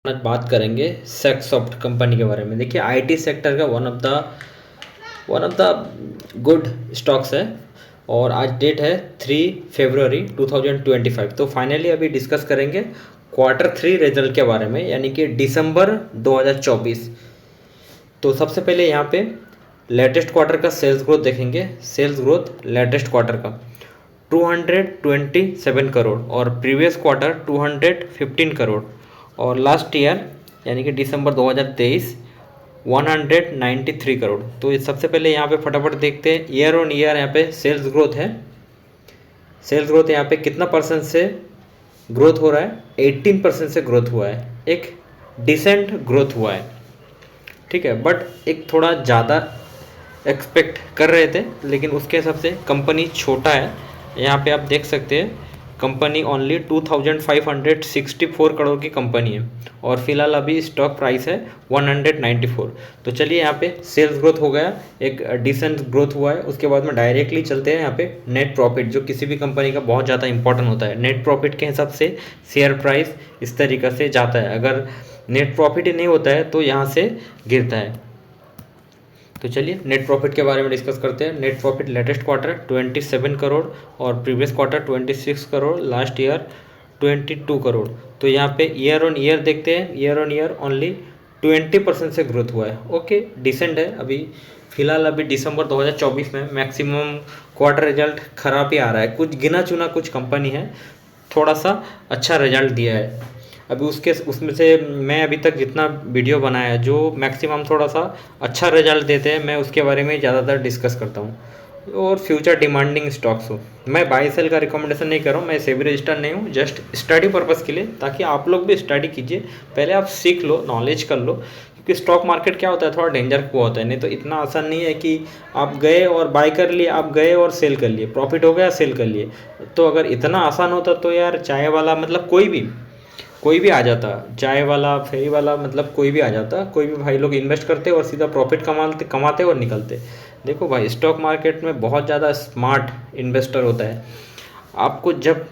आज बात करेंगे सेक्सॉफ्ट कंपनी के बारे में। देखिए आईटी सेक्टर का one of the good stocks है और आज डेट है 3 फरवरी 2025। तो फाइनली अभी डिस्कस करेंगे Q3 रिजल्ट के बारे में, यानी कि दिसंबर 2024। तो सबसे पहले यहाँ पे लेटेस्ट क्वार्टर का सेल्स ग्रोथ देखेंगे। सेल्स ग्रोथ लेटेस्ट क्वार्टर का 227 करोड़ और प्रीवियस क्वार्टर 215 करोड़ और लास्ट ईयर यानी कि दिसंबर 2023 193 करोड़। तो सबसे पहले यहाँ पे फटाफट देखते हैं ईयर ऑन ईयर यहाँ पे सेल्स ग्रोथ है। सेल्स ग्रोथ यहाँ पे कितना परसेंट से ग्रोथ हो रहा है? 18% से ग्रोथ हुआ है। एक डिसेंट ग्रोथ हुआ है, ठीक है, बट एक थोड़ा ज़्यादा एक्सपेक्ट कर रहे थे, लेकिन उसके हिसाब से कंपनी छोटा है। यहाँ पे आप देख सकते हैं कंपनी ओनली 2564 करोड़ की कंपनी है और फिलहाल अभी स्टॉक प्राइस है 194। तो चलिए यहाँ पे सेल्स ग्रोथ हो गया, एक डिसेंट ग्रोथ हुआ है। उसके बाद में डायरेक्टली चलते हैं यहाँ पे नेट प्रॉफिट, जो किसी भी कंपनी का बहुत ज़्यादा इंपॉर्टेंट होता है। नेट प्रॉफिट के हिसाब से शेयर प्राइस इस तरीके से जाता है। अगर नेट प्रॉफिट ही नहीं होता है तो यहाँ से गिरता है। तो चलिए नेट प्रॉफिट के बारे में डिस्कस करते हैं। Net profit latest quarter 27 crore और previous quarter 26 crore, last year 22 crore. तो यहाँ पे ईयर ऑन ईयर देखते हैं, ईयर ऑन ईयर ओनली 20% से ग्रोथ हुआ है। ओके, डिसेंट है। अभी फिलहाल अभी दिसंबर 2024 में मैक्सिमम क्वार्टर रिजल्ट खराब ही आ रहा है। कुछ गिना चुना कुछ कंपनी है थोड़ा सा अच्छा रिजल्ट दिया है। अभी उसमें से मैं अभी तक जितना वीडियो बनाया है जो मैक्सिमम थोड़ा सा अच्छा रिजल्ट देते हैं, मैं उसके बारे में ज़्यादातर डिस्कस करता हूँ। और फ्यूचर डिमांडिंग स्टॉक्स हो, मैं बाई सेल का रिकमेंडेशन नहीं कर रहा हूँ, मैं सेबी रजिस्टर्ड नहीं हूँ, जस्ट स्टडी पर्पज़ के लिए, ताकि आप लोग भी स्टडी कीजिए। पहले आप सीख लो, नॉलेज कर लो, क्योंकि स्टॉक मार्केट क्या होता है, थोड़ा डेंजर हुआ होता है। नहीं तो इतना आसान नहीं है कि आप गए और बाय कर लिए, आप गए और सेल कर लिए, प्रॉफिट हो गया, सेल कर लिए। तो अगर इतना आसान होता तो यार चाय वाला, मतलब कोई भी आ जाता, चाय वाला, फेरी वाला, मतलब कोई भी आ जाता, कोई भी भाई लोग इन्वेस्ट करते और सीधा प्रॉफिट कमाते और निकलते। देखो भाई, स्टॉक मार्केट में बहुत ज़्यादा स्मार्ट इन्वेस्टर होता है। आपको जब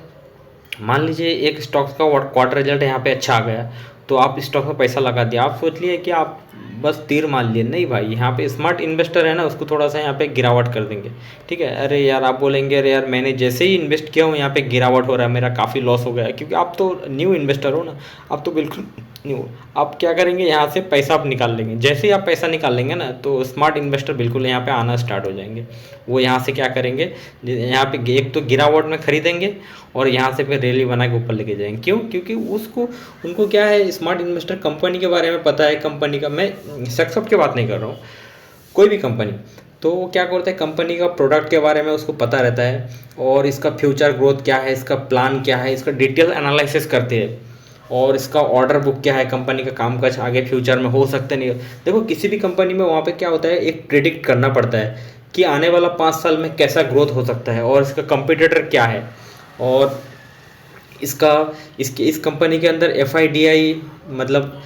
मान लीजिए एक स्टॉक का क्वार्टर रिजल्ट यहाँ पे अच्छा आ गया तो आप स्टॉक में पैसा लगा दिया, आप सोच लिए कि आप बस तीर मार लिए। नहीं भाई, यहाँ पे स्मार्ट इन्वेस्टर है ना, उसको थोड़ा सा यहाँ पे गिरावट कर देंगे, ठीक है। अरे यार, आप बोलेंगे अरे यार मैंने जैसे ही इन्वेस्ट किया हूँ यहाँ पे गिरावट हो रहा है, मेरा काफ़ी लॉस हो गया है, क्योंकि आप तो न्यू इन्वेस्टर हो ना, आप तो बिल्कुल न्यू। आप क्या करेंगे, यहाँ से पैसा आप निकाल लेंगे। जैसे ही आप पैसा निकाल लेंगे ना, तो स्मार्ट इन्वेस्टर बिल्कुल यहाँ पे आना स्टार्ट हो जाएंगे। वो यहाँ से क्या करेंगे, यहाँ पे एक तो गिरावट में खरीदेंगे और यहाँ से फिर रैली बना के ऊपर लेके जाएंगे। क्यों? क्योंकि उनको क्या है, स्मार्ट इन्वेस्टर कंपनी के बारे में पता है। कंपनी का, मैं सक्सेस की बात नहीं कर रहा हूँ, कोई भी कंपनी, तो वो क्या करता है, कंपनी का प्रोडक्ट के बारे में उसको पता रहता है और इसका फ्यूचर ग्रोथ क्या है, इसका प्लान क्या है, इसका डिटेल एनालिसिस करते हैं और इसका ऑर्डर बुक क्या है, कंपनी का कामकाज आगे फ्यूचर में हो सकते नहीं। देखो किसी भी कंपनी में वहाँ पे क्या होता है, एक प्रिडिक्ट करना पड़ता है कि आने वाला 5 साल में कैसा ग्रोथ हो सकता है और इसका कंपिटिटर क्या है, और इस कंपनी के अंदर FIDI मतलब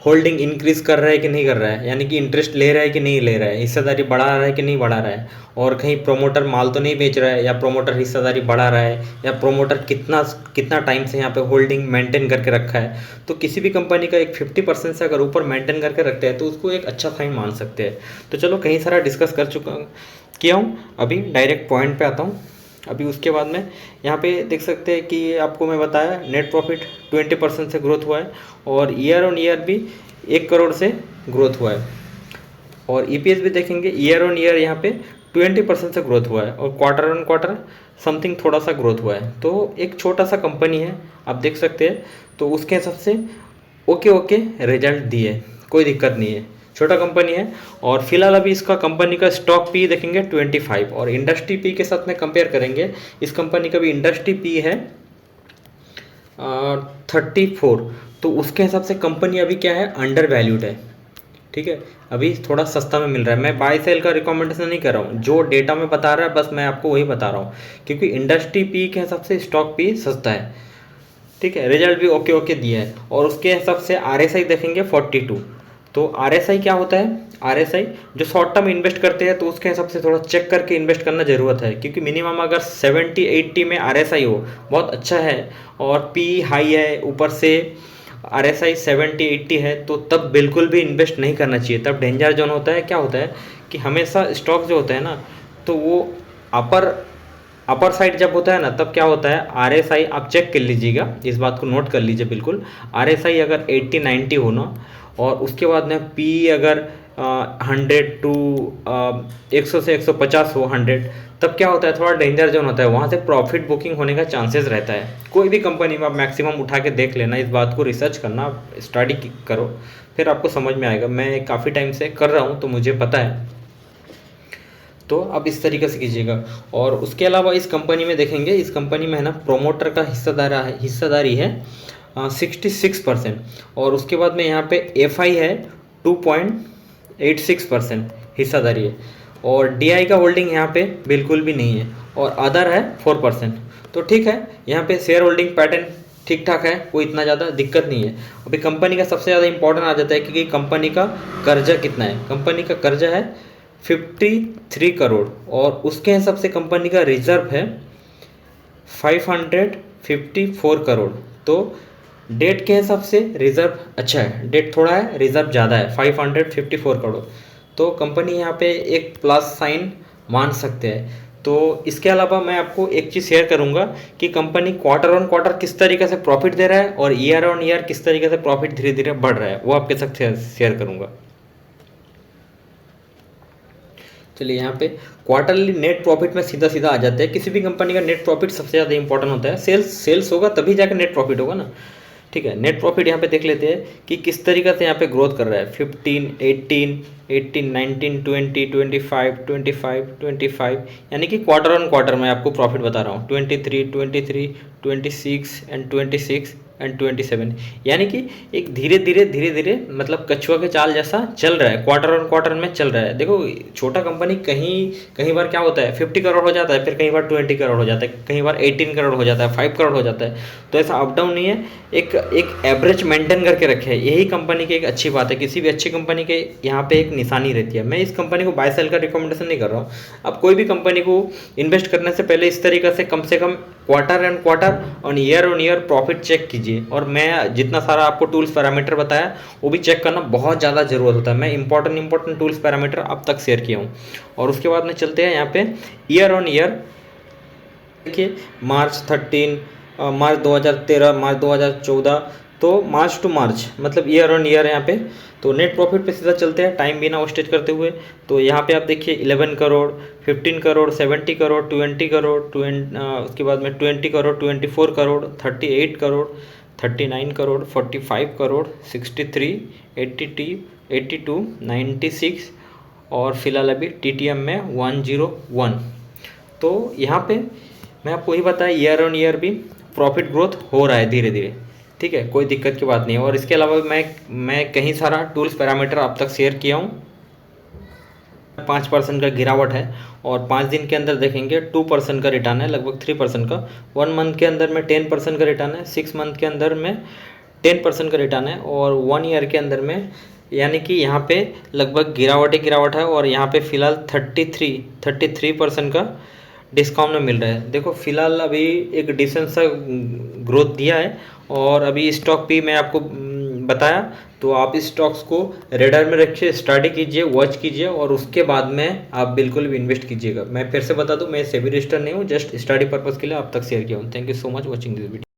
होल्डिंग इंक्रीज कर रहा है कि नहीं कर रहा है, यानी कि इंटरेस्ट ले रहा है कि नहीं ले रहा है, हिस्सेदारी बढ़ा रहा है कि नहीं बढ़ा रहा है, और कहीं प्रोमोटर माल तो नहीं बेच रहा है, या प्रोमोटर हिस्सेदारी बढ़ा रहा है, या प्रोमोटर कितना टाइम से यहाँ पे होल्डिंग मेंटेन करके रखा है। तो किसी भी कंपनी का एक 50% से अगर ऊपर मेंटेन करके रखते हैं तो उसको एक अच्छा साइन मान सकते हैं। तो चलो कहीं सारा डिस्कस किया हूँ, अभी डायरेक्ट पॉइंट पे आता हूँ। अभी उसके बाद में यहाँ पे देख सकते हैं कि आपको मैं बताया नेट प्रॉफिट 20% से ग्रोथ हुआ है और ईयर ऑन ईयर भी 1 करोड़ से ग्रोथ हुआ है, और EPS भी देखेंगे ईयर ऑन ईयर यहाँ पे 20% से ग्रोथ हुआ है और क्वार्टर ऑन क्वार्टर समथिंग थोड़ा सा ग्रोथ हुआ है। तो एक छोटा सा कंपनी है, आप देख सकते हैं, तो उसके हिसाब से ओके रिजल्ट दिए, कोई दिक्कत नहीं है, छोटा कंपनी है। और फिलहाल अभी इसका कंपनी का स्टॉक पी देखेंगे 25 और इंडस्ट्री पी के साथ में कंपेयर करेंगे, इस कंपनी का भी इंडस्ट्री पी है 34। तो उसके हिसाब से कंपनी अभी क्या है, अंडर वैल्यूड है, ठीक है। अभी थोड़ा सस्ता में मिल रहा है। मैं बाय सेल का रिकमेंडेशन नहीं कर रहा हूँ, जो डेटा में बता रहा है बस मैं आपको वही बता रहा हूँ, क्योंकि इंडस्ट्री पी के हिसाब से स्टॉक पी सस्ता है, ठीक है। रिजल्ट भी ओके दिया है और उसके हिसाब से RSI देखेंगे 42। तो RSI क्या होता है, RSI जो शॉर्ट टर्म इन्वेस्ट करते हैं तो उसके हिसाब से थोड़ा चेक करके इन्वेस्ट करना ज़रूरत है, क्योंकि मिनिमम अगर 70-80 में RSI हो बहुत अच्छा है और P हाई है, ऊपर से RSI 70-80 है तो तब बिल्कुल भी इन्वेस्ट नहीं करना चाहिए। तब डेंजर जोन होता है। क्या होता है कि हमेशा स्टॉक जो होता है ना, तो वो अपर साइड जब होता है ना, तब क्या होता है, RSI आप चेक कर लीजिएगा, इस बात को नोट कर लीजिए बिल्कुल। RSI अगर 80-90 हो ना, और उसके बाद में P अगर 100 टू 100 से 150 हो, 100, तब क्या होता है, थोड़ा डेंजर जोन होता है, वहाँ से प्रॉफिट बुकिंग होने का चांसेस रहता है। कोई भी कंपनी में आप मैक्सिमम उठा के देख लेना, इस बात को रिसर्च करना, स्टडी करो, फिर आपको समझ में आएगा। मैं काफ़ी टाइम से कर रहा हूँ तो मुझे पता है, तो आप इस तरीके से कीजिएगा। और उसके अलावा इस कंपनी में देखेंगे, इस कंपनी में है ना प्रोमोटर का हिस्सेदारी है 66%, और उसके बाद में यहाँ पे FI है 2.86% हिस्सेदारी है, और DI का होल्डिंग यहाँ पे बिल्कुल भी नहीं है, और अदर है 4%। तो ठीक है, यहाँ पे शेयर होल्डिंग पैटर्न ठीक ठाक है, कोई इतना ज़्यादा दिक्कत नहीं है। अभी कंपनी का सबसे ज़्यादा इंपॉर्टेंट आ जाता है कि कंपनी का कर्जा कितना है। कंपनी का कर्जा है 53 करोड़, और उसके हिसाब से कंपनी का रिजर्व है 554 करोड़। तो डेट के हिसाब से रिजर्व अच्छा है, डेट थोड़ा है, रिजर्व ज़्यादा है 554 करोड़। तो कंपनी यहाँ पे एक प्लस साइन मान सकते हैं। तो इसके अलावा मैं आपको एक चीज़ शेयर करूँगा कि कंपनी क्वार्टर ऑन क्वार्टर किस तरीके से प्रॉफिट दे रहा है, और ईयर ऑन ईयर किस तरीके से प्रॉफिट धीरे धीरे बढ़ रहा है, वो आपके साथ शेयर करूँगा। चलिए, यहाँ पे क्वार्टरली नेट प्रॉफिट में सीधा सीधा आ जाते हैं। किसी भी कंपनी का नेट प्रॉफिट सबसे ज़्यादा इंपॉर्टेंट होता है। सेल्स होगा तभी जाकर नेट प्रॉफिट होगा ना। ठीक है, नेट प्रॉफिट यहाँ पे देख लेते हैं कि किस तरीके से यहाँ पे ग्रोथ कर रहा है। 15, 18, 19, 20, 25, यानी कि क्वार्टर ऑन क्वार्टर में आपको प्रॉफिट बता रहा हूँ। 23, 26 एंड 26 एंड 27, यानी कि एक धीरे धीरे मतलब कछुआ के चाल जैसा चल रहा है, क्वार्टर ऑन क्वार्टर में चल रहा है। देखो, छोटा कंपनी कहीं बार क्या होता है, 50 करोड़ हो जाता है, फिर कहीं बार 20 करोड़ हो जाता है, कहीं बार 18 करोड़ हो जाता है, 5 करोड़ हो जाता है। तो ऐसा अप डाउन नहीं है, एक एवरेज मेंटेन करके रखे है। यही कंपनी की एक अच्छी बात है। किसी भी अच्छी कंपनी के यहाँ पे एक निशानी रहती है। मैं इस कंपनी को बाय सेल का रिकमेंडेशन नहीं कर रहा हूँ। अब कोई भी कंपनी को इन्वेस्ट करने से पहले इस तरीके से कम क्वार्टर एंड क्वार्टर और year on year profit check कीजिए। और मैं जितना सारा आपको टूल्स पैरामीटर बताया वो भी चेक करना बहुत ज़्यादा ज़रूरत होता है। मैं इंपॉर्टेंट टूल्स पैरामीटर अब तक शेयर किया हूँ। और उसके बाद में चलते हैं यहाँ पे ईयर ऑन ईयर। देखिए, मार्च 13, मार्च 2013, मार्च 2014, तो मार्च टू मार्च मतलब ईयर ऑन ईयर यहाँ पे। तो नेट प्रॉफिट पे सीधा चलते हैं टाइम बिना वेस्टेज करते हुए। तो यहाँ पे आप देखिए 11 करोड़, 15 करोड़, 70 करोड़, 20 करोड़, उसके बाद में 20 करोड़, 24 करोड़, 38 करोड़, 39 करोड़, 45 करोड़, 63, 82, 96, और फिलहाल अभी TTM में 101। तो यहाँ पे मैं आपको ही बताया, ईयर ऑन ईयर भी प्रॉफिट ग्रोथ हो रहा है धीरे धीरे। ठीक है, कोई दिक्कत की बात नहीं है। और इसके अलावा मैं कहीं सारा टूल्स पैरामीटर अब तक शेयर किया हूँ। 5% का गिरावट है, और 5 दिन के अंदर देखेंगे 2% का रिटर्न है, लगभग 3% का। 1 मंथ के अंदर में 10% का रिटर्न है, 6 मंथ के अंदर में 10% का रिटर्न है, और 1 ईयर के अंदर में, यानी कि यहाँ पे लगभग गिरावट है। और यहाँ पे फिलहाल 33% का डिस्काउंट में मिल रहा है। देखो, फिलहाल अभी एक डिसेंट सा ग्रोथ दिया है। और अभी स्टॉक भी मैं आपको बताया, तो आप इस स्टॉक्स को रेडर में रखिए, स्टडी कीजिए, वॉच कीजिए, और उसके बाद में आप बिल्कुल भी इन्वेस्ट कीजिएगा। मैं फिर से बता दूं, मैं सेबी रजिस्टर नहीं हूँ, जस्ट स्टडी पर्पज़ के लिए आप तक शेयर किया हूँ। Thank you so much watching this video.